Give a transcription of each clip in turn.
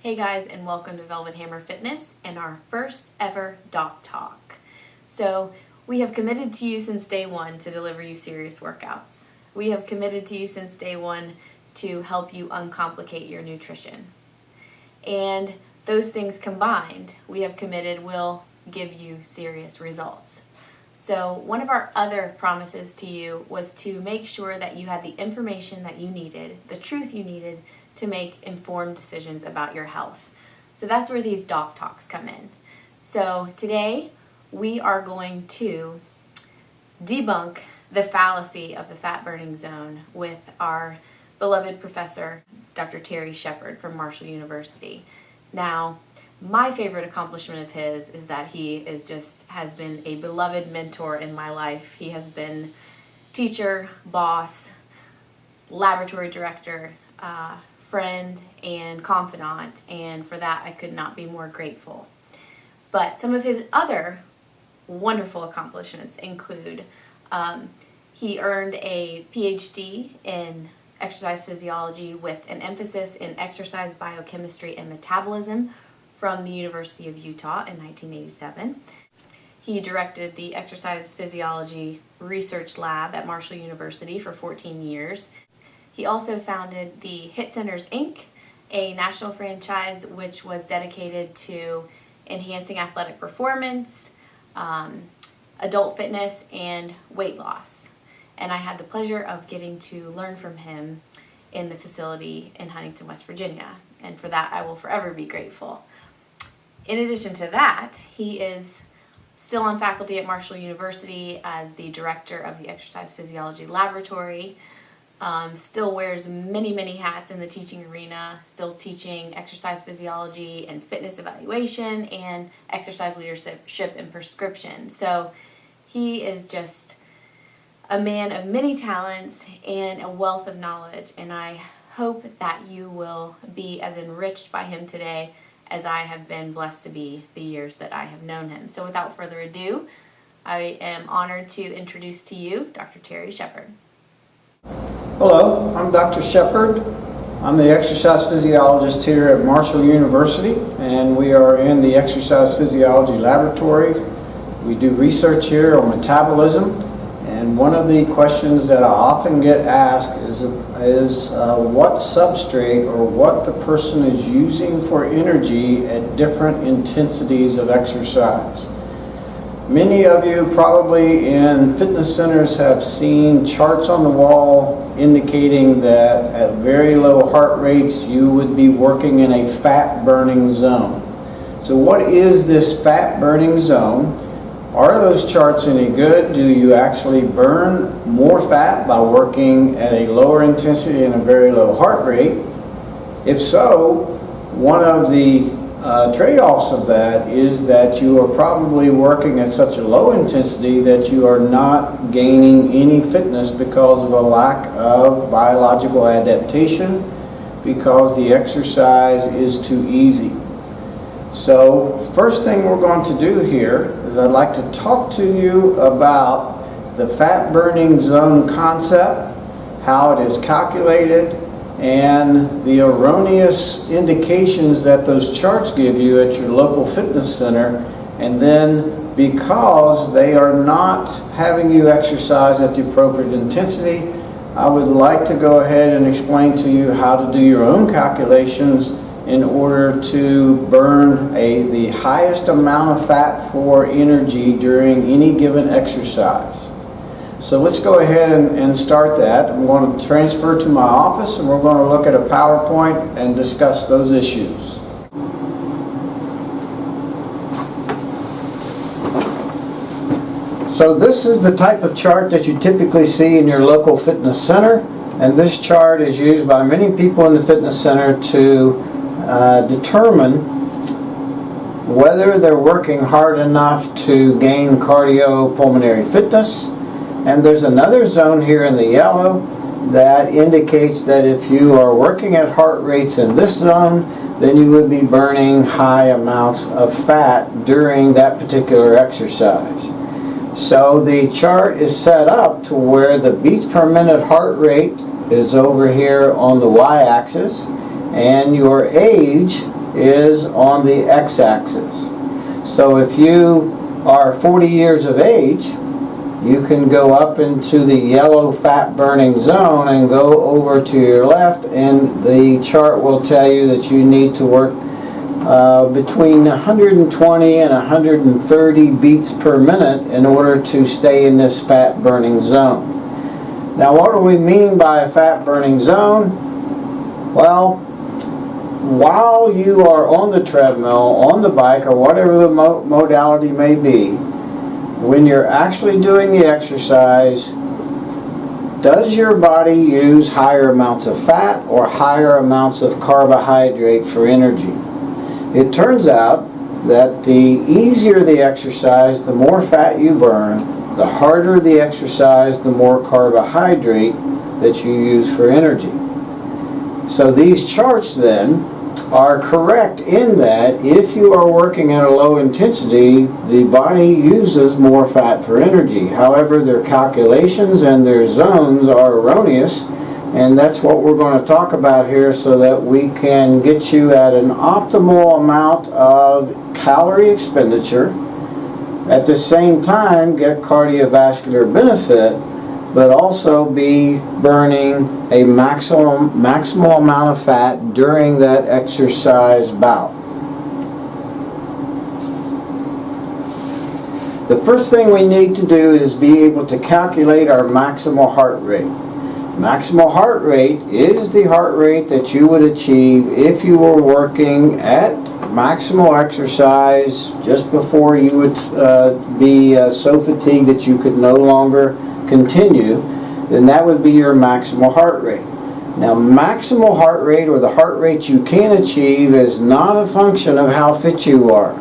Hey guys, and welcome to Velvet Hammer Fitness and our first ever Doc Talk. So we have committed to you since day one to deliver you serious workouts. We have committed to you since day one to help you uncomplicate your nutrition. And those things combined, we have committed will give you serious results. So one of our other promises to you was to make sure that you had the information that you needed, the truth you needed, to make informed decisions about your health. So that's where these Doc Talks come in. So today we are going to debunk the fallacy of the fat burning zone with our beloved professor, Dr. Terry Shepard from Marshall University. Now, my favorite accomplishment of his is that he has been a beloved mentor in my life. He has been teacher, boss, laboratory director, friend, and confidant, and for that I could not be more grateful. But some of his other wonderful accomplishments include he earned a PhD in exercise physiology with an emphasis in exercise biochemistry and metabolism from the University of Utah in 1987. He directed the exercise physiology research lab at Marshall University for 14 years. He also founded the HIT Centers, Inc., a national franchise which was dedicated to enhancing athletic performance, adult fitness, and weight loss. And I had the pleasure of getting to learn from him in the facility in Huntington, West Virginia. And for that, I will forever be grateful. In addition to that, he is still on faculty at Marshall University as the director of the exercise physiology laboratory. Still wears many, many hats in the teaching arena, still teaching exercise physiology and fitness evaluation and exercise leadership and prescription. So he is just a man of many talents and a wealth of knowledge, and I hope that you will be as enriched by him today as I have been blessed to be the years that I have known him. So without further ado, I am honored to introduce to you Dr. Terry Shepard. Hello, I'm Dr. Shepard. I'm the exercise physiologist here at Marshall University, and we are in the exercise physiology laboratory. We do research here on metabolism, and one of the questions that I often get asked is what substrate or what the person is using for energy at different intensities of exercise. Many of you probably in fitness centers have seen charts on the wall indicating that at very low heart rates you would be working in a fat burning zone. So what is this fat burning zone? Are those charts any good? Do you actually burn more fat by working at a lower intensity and a very low heart rate? If so, one of the trade-offs of that is that you are probably working at such a low intensity that you are not gaining any fitness because of a lack of biological adaptation, because the exercise is too easy. So first thing we're going to do here is I'd like to talk to you about the fat burning zone concept, how it is calculated, and the erroneous indications that those charts give you at your local fitness center, and then because they are not having you exercise at the appropriate intensity, I would like to go ahead and explain to you how to do your own calculations in order to burn the highest amount of fat for energy during any given exercise. So let's go ahead and start that. I'm going to transfer to my office and we're going to look at a PowerPoint and discuss those issues. So this is the type of chart that you typically see in your local fitness center, and this chart is used by many people in the fitness center to determine whether they're working hard enough to gain cardiopulmonary fitness. And there's another zone here in the yellow that indicates that if you are working at heart rates in this zone, then you would be burning high amounts of fat during that particular exercise. So the chart is set up to where the beats per minute heart rate is over here on the y-axis, and your age is on the x-axis. So if you are 40 years of age, you can go up into the yellow fat burning zone and go over to your left, and the chart will tell you that you need to work between 120 and 130 beats per minute in order to stay in this fat burning zone. Now, what do we mean by a fat burning zone? Well, while you are on the treadmill, on the bike, or whatever the modality may be, when you're actually doing the exercise, does your body use higher amounts of fat or higher amounts of carbohydrate for energy? It turns out that the easier the exercise, the more fat you burn. The harder the exercise, the more carbohydrate that you use for energy. So these charts then are correct in that if you are working at a low intensity, the body uses more fat for energy. However, their calculations and their zones are erroneous, and that's what we're going to talk about here so that we can get you at an optimal amount of calorie expenditure, at the same time get cardiovascular benefit, but also be burning a maximal amount of fat during that exercise bout. The first thing we need to do is be able to calculate our maximal heart rate. Maximal heart rate is the heart rate that you would achieve if you were working at maximal exercise just before you would be so fatigued that you could no longer continue. Then that would be your maximal heart rate. Now, maximal heart rate, or the heart rate you can achieve, is not a function of how fit you are.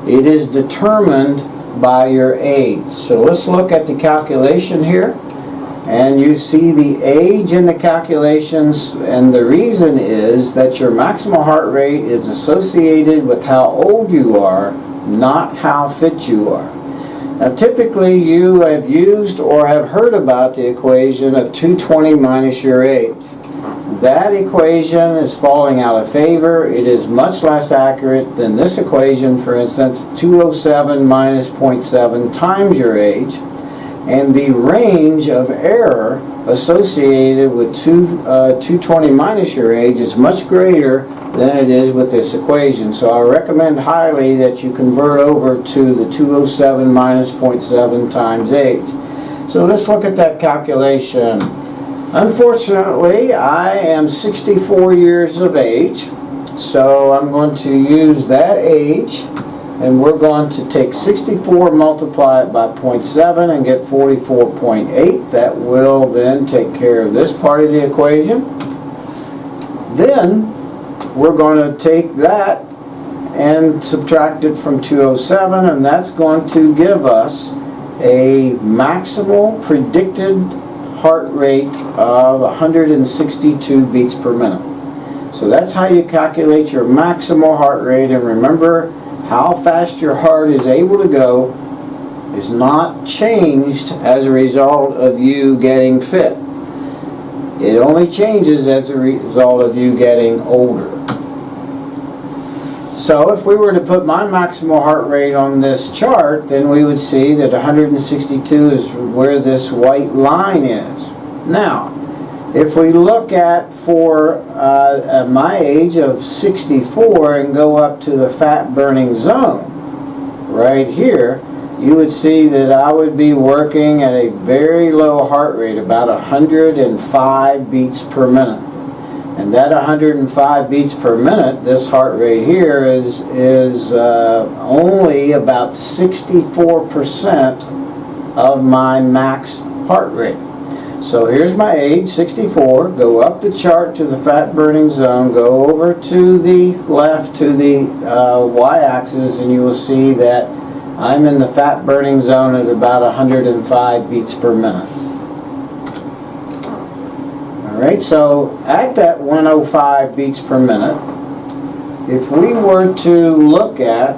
It is determined by your age. So let's look at the calculation here. And you see the age in the calculations, and the reason is that your maximal heart rate is associated with how old you are, not how fit you are. Now, typically you have used or have heard about the equation of 220 minus your age. That equation is falling out of favor. It is much less accurate than this equation, for instance, 207 minus 0.7 times your age. And the range of error associated with 220 minus your age is much greater than it is with this equation. So I recommend highly that you convert over to the 207 minus 0.7 times age. So let's look at that calculation. Unfortunately, I am 64 years of age, so I'm going to use that age. And we're going to take 64, multiply it by 0.7, and get 44.8. That will then take care of this part of the equation. Then we're going to take that and subtract it from 207, and that's going to give us a maximal predicted heart rate of 162 beats per minute. So that's how you calculate your maximal heart rate. And remember, how fast your heart is able to go is not changed as a result of you getting fit. It only changes as a result of you getting older. So if we were to put my maximal heart rate on this chart, then we would see that 162 is where this white line is. Now, if we look at for my age of 64 and go up to the fat burning zone right here, you would see that I would be working at a very low heart rate, about 105 beats per minute. And that 105 beats per minute, this heart rate here is only about 64% of my max heart rate. So here's my age, 64. Go up the chart to the fat burning zone, go over to the left to the y-axis, and you will see that I'm in the fat burning zone at about 105 beats per minute. Alright, so at that 105 beats per minute, if we were to look at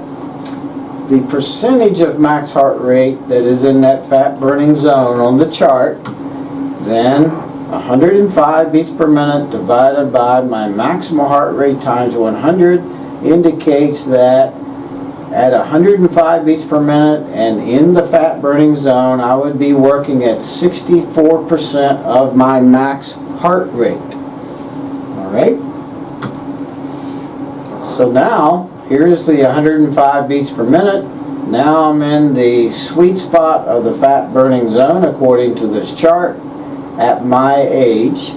the percentage of max heart rate that is in that fat burning zone on the chart, then 105 beats per minute divided by my maximal heart rate times 100 indicates that at 105 beats per minute and in the fat burning zone, I would be working at 64% of my max heart rate. All right? So now, here's the 105 beats per minute. Now I'm in the sweet spot of the fat burning zone according to this chart at my age.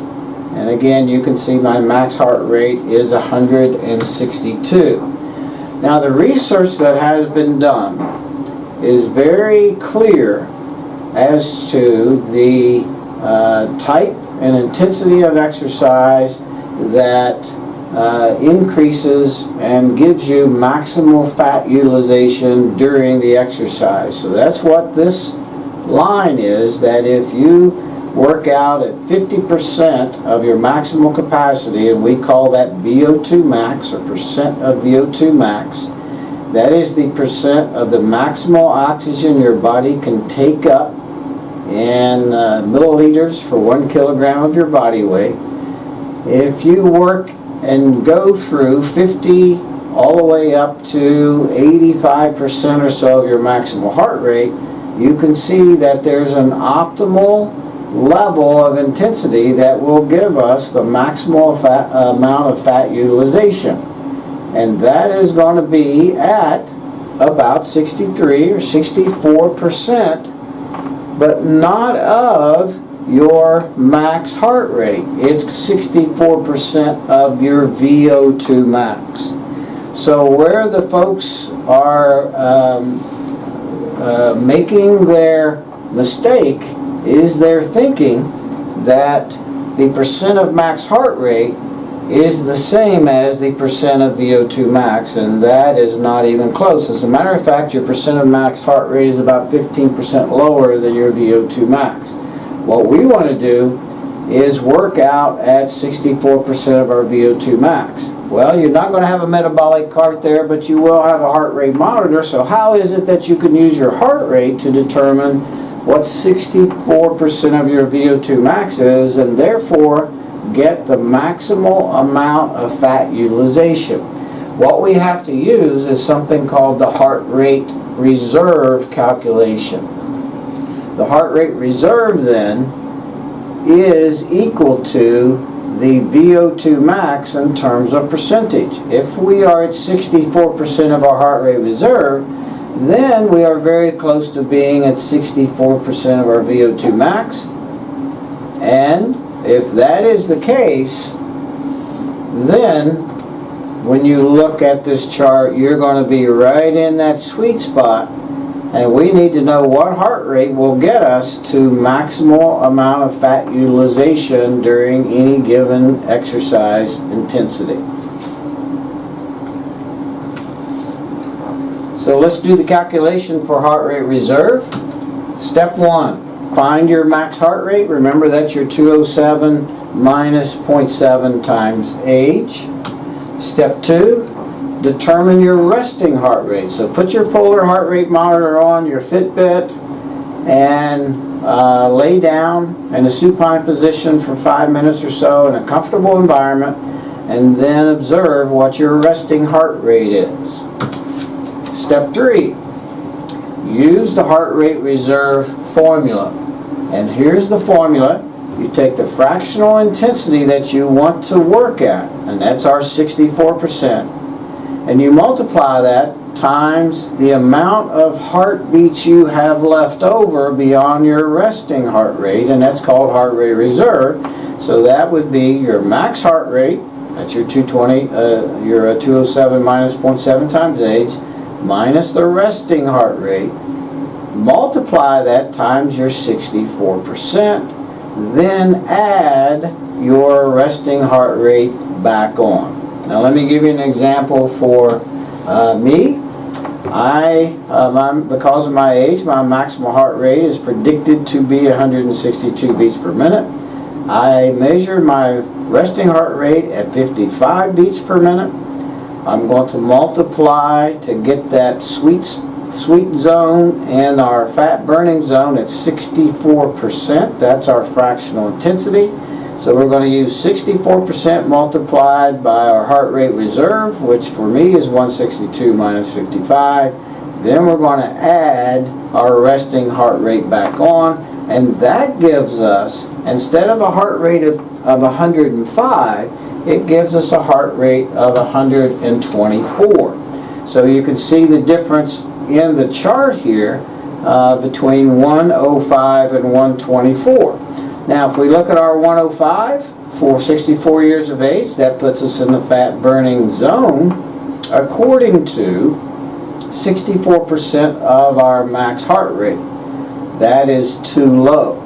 And again, you can see my max heart rate is 162. Now the research that has been done is very clear as to the type and intensity of exercise that increases and gives you maximal fat utilization during the exercise. So that's what this line is, that if you work out at 50% of your maximal capacity, and we call that VO2 max, or percent of VO2 max, that is the percent of the maximal oxygen your body can take up in milliliters for 1 kilogram of your body weight. If you work and go through 50 all the way up to 85% or so of your maximal heart rate, you can see that there's an optimal level of intensity that will give us the maximal amount of fat utilization. And that is going to be at about 63 or 64%, but not of your max heart rate. It's 64% of your VO2 max. So where the folks are making their mistake is they're thinking that the percent of max heart rate is the same as the percent of VO2 max, and that is not even close. As a matter of fact, your percent of max heart rate is about 15% lower than your VO2 max. What we want to do is work out at 64% of our VO2 max. Well, you're not going to have a metabolic cart there, but you will have a heart rate monitor. So how is it that you can use your heart rate to determine what 64% of your VO2 max is, and therefore get the maximal amount of fat utilization? What we have to use is something called the heart rate reserve calculation. The heart rate reserve then is equal to the VO2 max in terms of percentage. If we are at 64% of our heart rate reserve, then we are very close to being at 64% of our VO2 max. And if that is the case, then when you look at this chart, you're going to be right in that sweet spot. And we need to know what heart rate will get us to maximal amount of fat utilization during any given exercise intensity. So let's do the calculation for heart rate reserve. Step 1, find your max heart rate. Remember, that's your 207 minus 0.7 times age. Step 2, determine your resting heart rate. So put your polar heart rate monitor on your Fitbit and lay down in a supine position for 5 minutes or so in a comfortable environment, and then observe what your resting heart rate is. Step 3, use the heart rate reserve formula. And here's the formula. You take the fractional intensity that you want to work at, and that's our 64%. And you multiply that times the amount of heartbeats you have left over beyond your resting heart rate, and that's called heart rate reserve. So that would be your max heart rate, that's your 220, your 207 minus 0.7 times age, minus the resting heart rate, multiply that times your 64%, then add your resting heart rate back on. Now let me give you an example for me. Because of my age, my maximal heart rate is predicted to be 162 beats per minute. I measured my resting heart rate at 55 beats per minute. I'm going to multiply to get that sweet zone and our fat burning zone at 64%. That's our fractional intensity. So we're going to use 64% multiplied by our heart rate reserve, which for me is 162 minus 55. Then we're going to add our resting heart rate back on, and that gives us, instead of a heart rate of 105, it gives us a heart rate of 124. So you can see the difference in the chart here between 105 and 124. Now if we look at our 105 for 64 years of age, that puts us in the fat burning zone according to 64% of our max heart rate. That is too low.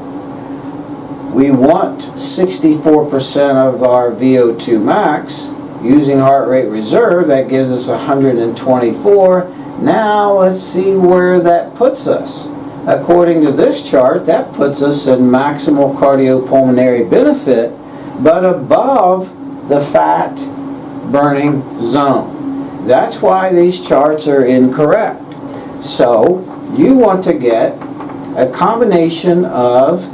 We want 64% of our VO2 max. Using heart rate reserve, that gives us 124. Now let's see where that puts us. According to this chart, that puts us in maximal cardiopulmonary benefit, but above the fat burning zone. That's why these charts are incorrect. So you want to get a combination of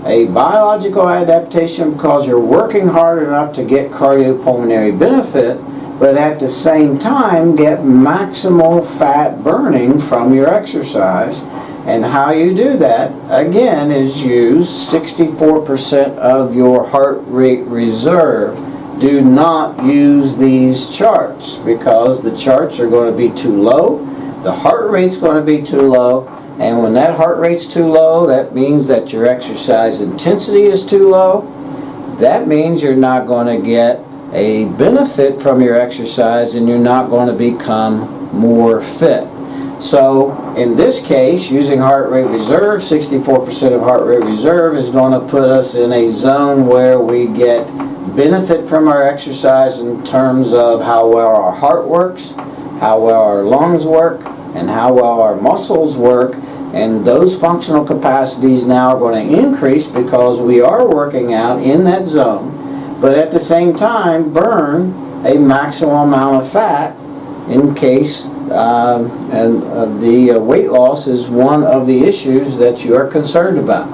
a biological adaptation because you're working hard enough to get cardiopulmonary benefit, but at the same time get maximal fat burning from your exercise. And how you do that, again, is use 64% of your heart rate reserve. Do not use these charts because the charts are going to be too low. The heart rate's going to be too low. And when that heart rate's too low, that means that your exercise intensity is too low. That means you're not going to get a benefit from your exercise and you're not going to become more fit. So in this case, using heart rate reserve, 64% of heart rate reserve is going to put us in a zone where we get benefit from our exercise in terms of how well our heart works, how well our lungs work, and how well our muscles work. And those functional capacities now are going to increase because we are working out in that zone, but at the same time burn a maximum amount of fat in case the weight loss is one of the issues that you are concerned about.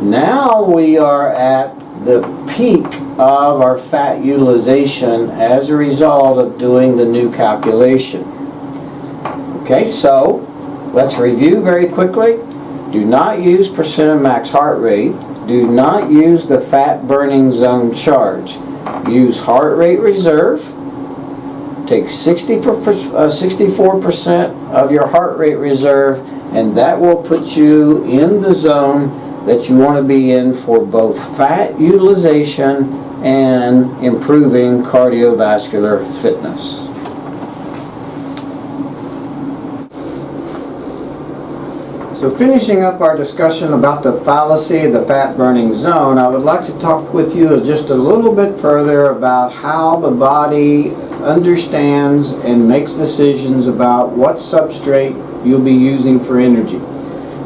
Now we are at the peak of our fat utilization as a result of doing the new calculation. Okay, so let's review very quickly. Do not use percent of max heart rate. Do not use the fat burning zone charge. Use heart rate reserve. Take 64% of your heart rate reserve, and that will put you in the zone that you want to be in for both fat utilization and improving cardiovascular fitness. So finishing up our discussion about the fallacy, the fat burning zone, I would like to talk with you just a little bit further about how the body understands and makes decisions about what substrate you'll be using for energy.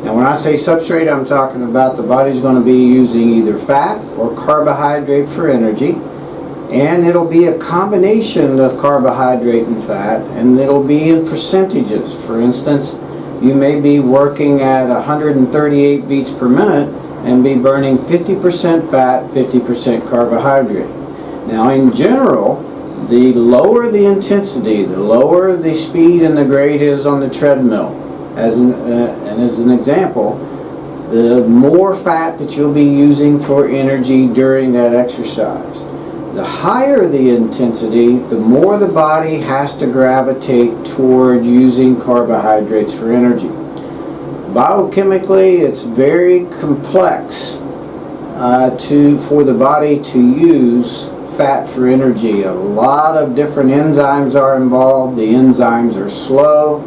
Now when I say substrate, I'm talking about the body's going to be using either fat or carbohydrate for energy, and it'll be a combination of carbohydrate and fat, and it'll be in percentages. For instance, you may be working at 138 beats per minute and be burning 50% fat, 50% carbohydrate. Now in general, the lower the intensity, the lower the speed and the grade is on the treadmill. As an example, the more fat that you'll be using for energy during that exercise. The higher the intensity, the more the body has to gravitate toward using carbohydrates for energy. Biochemically, it's very complex for the body to use fat for energy. A lot of different enzymes are involved. The enzymes are slow.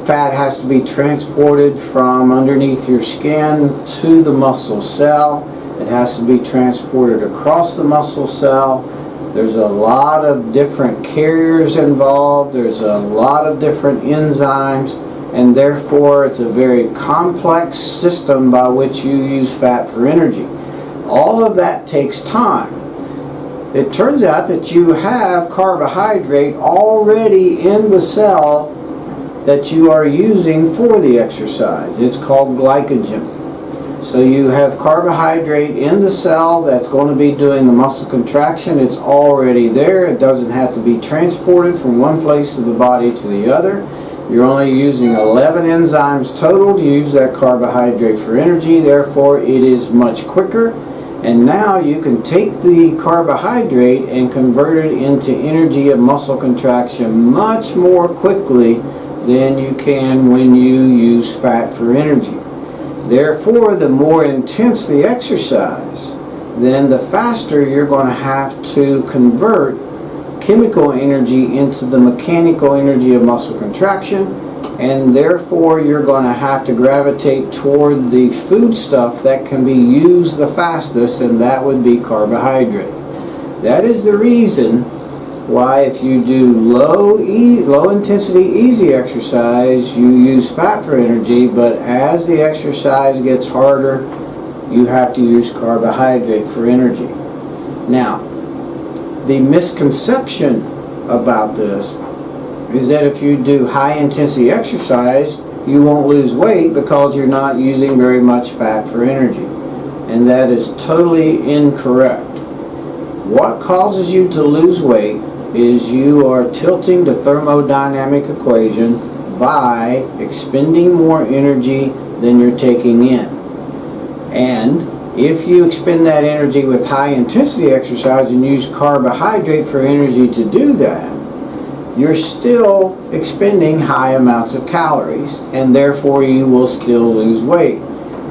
Fat has to be transported from underneath your skin to the muscle cell. It has to be transported across the muscle cell. There's a lot of different carriers involved. There's a lot of different enzymes, and therefore it's a very complex system by which you use fat for energy. All of that takes time. It turns out that you have carbohydrate already in the cell that you are using for the exercise. It's called glycogen. So you have carbohydrate in the cell that's going to be doing the muscle contraction. It's already there. It doesn't have to be transported from one place of the body to the other. You're only using 11 enzymes total to use that carbohydrate for energy. Therefore, it is much quicker. And now you can take the carbohydrate and convert it into energy of muscle contraction much more quickly than you can when you use fat for energy. Therefore, the more intense the exercise, then the faster you're going to have to convert chemical energy into the mechanical energy of muscle contraction, and therefore you're going to have to gravitate toward the food stuff that can be used the fastest, and that would be carbohydrate. That is the reason why if you do low intensity easy exercise, you use fat for energy, but as the exercise gets harder, you have to use carbohydrate for energy. Now, the misconception about this is that if you do high intensity exercise, you won't lose weight because you're not using very much fat for energy. And that is totally incorrect. What causes you to lose weight is you are tilting the thermodynamic equation by expending more energy than you're taking in. And if you expend that energy with high intensity exercise and use carbohydrate for energy to do that, you're still expending high amounts of calories, and therefore you will still lose weight.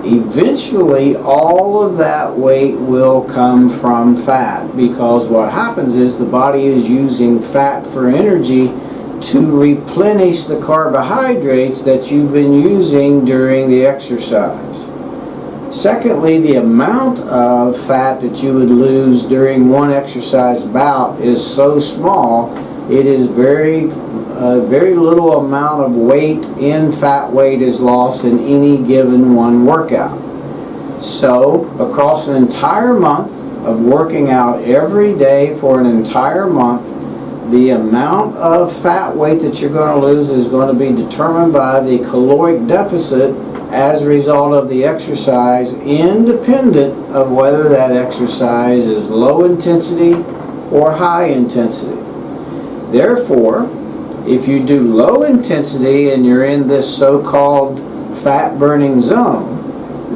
Eventually, all of that weight will come from fat, because what happens is the body is using fat for energy to replenish the carbohydrates that you've been using during the exercise. Secondly, the amount of fat that you would lose during one exercise bout is so small, it is very little amount of weight in fat weight is lost in any given one workout. So, across an entire month of working out every day for an entire month, the amount of fat weight that you're going to lose is going to be determined by the caloric deficit as a result of the exercise, independent of whether that exercise is low intensity or high intensity. Therefore, if you do low intensity and you're in this so-called fat burning zone,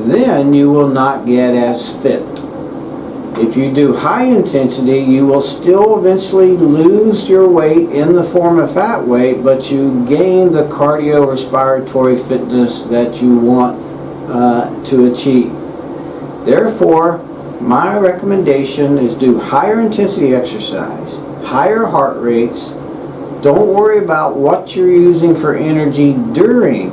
then you will not get as fit. If you do high intensity, you will still eventually lose your weight in the form of fat weight, but you gain the cardiorespiratory fitness that you want to achieve. Therefore, my recommendation is do higher intensity exercise, higher heart rates. Don't worry about what you're using for energy during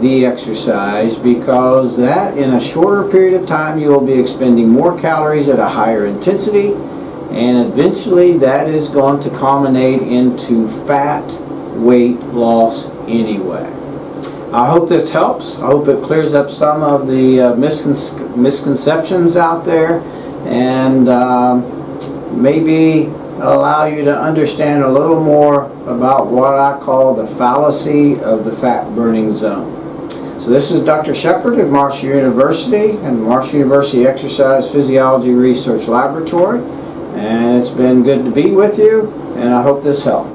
the exercise, because that in a shorter period of time you will be expending more calories at a higher intensity, and eventually that is going to culminate into fat weight loss anyway. I hope this helps. I hope it clears up some of the misconceptions out there, and maybe allow you to understand a little more about what I call the fallacy of the fat burning zone. So this is Dr. Shepard at Marshall University and the Marshall University Exercise Physiology Research Laboratory, and it's been good to be with you, and I hope this helps.